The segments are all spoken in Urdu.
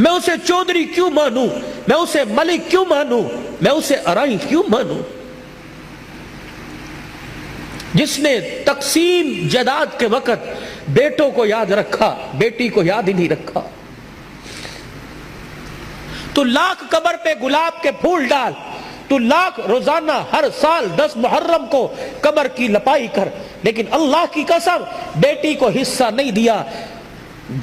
میں اسے چودھری کیوں مانوں؟ میں اسے ملک کیوں مانوں؟ میں اسے ارائی کیوں مانوں؟ جس نے تقسیم جائیداد کے وقت بیٹوں کو یاد رکھا، بیٹی کو یاد ہی نہیں رکھا۔ تو لاکھ قبر پہ گلاب کے پھول ڈال، تو لاکھ روزانہ ہر سال 10 محرم کو قبر کی لپائی کر، لیکن اللہ کی قسم بیٹی کو حصہ نہیں دیا۔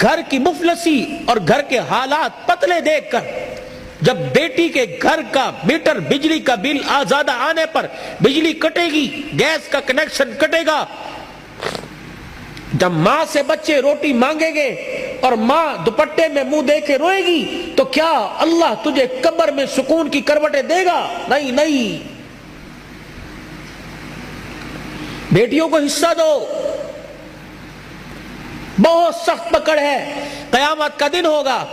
گھر کی مفلسی اور گھر کے حالات پتلے دیکھ کر، جب بیٹی کے گھر کا میٹر بجلی کا بل زیادہ آنے پر بجلی کٹے گی، گیس کا کنیکشن کٹے گا، جب ماں سے بچے روٹی مانگیں گے اور ماں دوپٹے میں منہ دے کے روئے گی، تو کیا اللہ تجھے قبر میں سکون کی کروٹیں دے گا؟ نہیں نہیں۔ بیٹیوں کو حصہ دو۔ بہت سخت پکڑ ہے، قیامت کا دن ہوگا،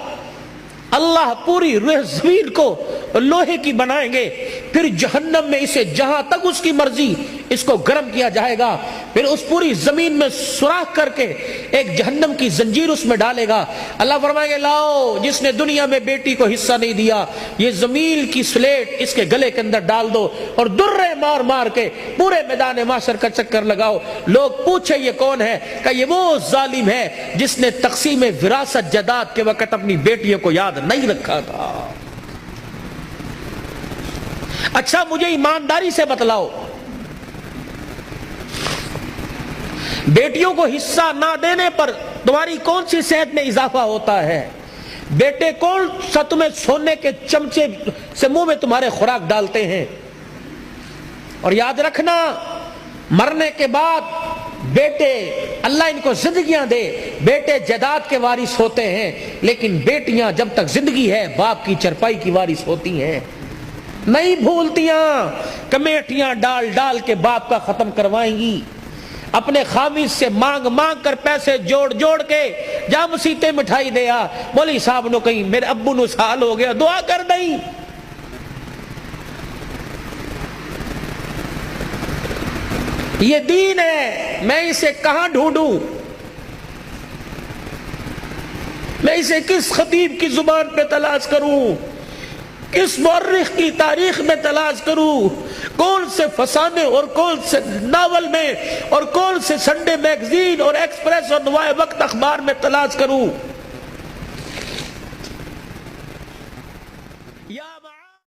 اللہ پوری روح زمین کو لوہے کی بنائیں گے، پھر جہنم میں اسے جہاں تک اس کی مرضی اس کو گرم کیا جائے گا، پھر اس پوری زمین میں سوراخ کر کے ایک جہنم کی زنجیر اس میں ڈالے گا۔ اللہ فرمائیں گے لاؤ، جس نے دنیا میں بیٹی کو حصہ نہیں دیا، یہ زمین کی سلیٹ اس کے گلے کے اندر ڈال دو اور درے مار مار کے پورے میدان محشر کا چکر لگاؤ۔ لوگ پوچھے یہ کون ہے؟ کہ یہ وہ ظالم ہے جس نے تقسیم وراثت جائیداد کے وقت اپنی بیٹیوں کو یاد نہیں رکھا تھا۔ اچھا مجھے ایمانداری سے بتلاؤ، بیٹیوں کو حصہ نہ دینے پر تمہاری کون سی صحت میں اضافہ ہوتا ہے؟ بیٹے کون سا تمہیں سونے کے چمچے سے منہ میں تمہارے خوراک ڈالتے ہیں؟ اور یاد رکھنا، مرنے کے بعد بیٹے، اللہ ان کو زندگیاں دے، بیٹے جائیداد کے وارث ہوتے ہیں، لیکن بیٹیاں جب تک زندگی ہے باپ کی چرپائی کی وارث ہوتی ہیں۔ نہیں بھولتیاں، کمیٹیاں ڈال ڈال کے باپ کا ختم کروائیں گی، اپنے خامد سے مانگ مانگ کر پیسے جوڑ جوڑ کے جا مسیطے مٹھائی دیا، مولوی صاحب نو کہیں میرے ابو نو سال ہو گیا دعا کر دیں۔ یہ دین ہے، میں اسے کہاں ڈھونڈوں؟ میں اسے کس خطیب کی زبان پہ تلاش کروں؟ کس مورخ کی تاریخ میں تلاش کروں؟ کون سے فسانے اور کون سے ناول میں اور کون سے سنڈے میگزین اور ایکسپریس اور نوائے وقت اخبار میں تلاش کروں؟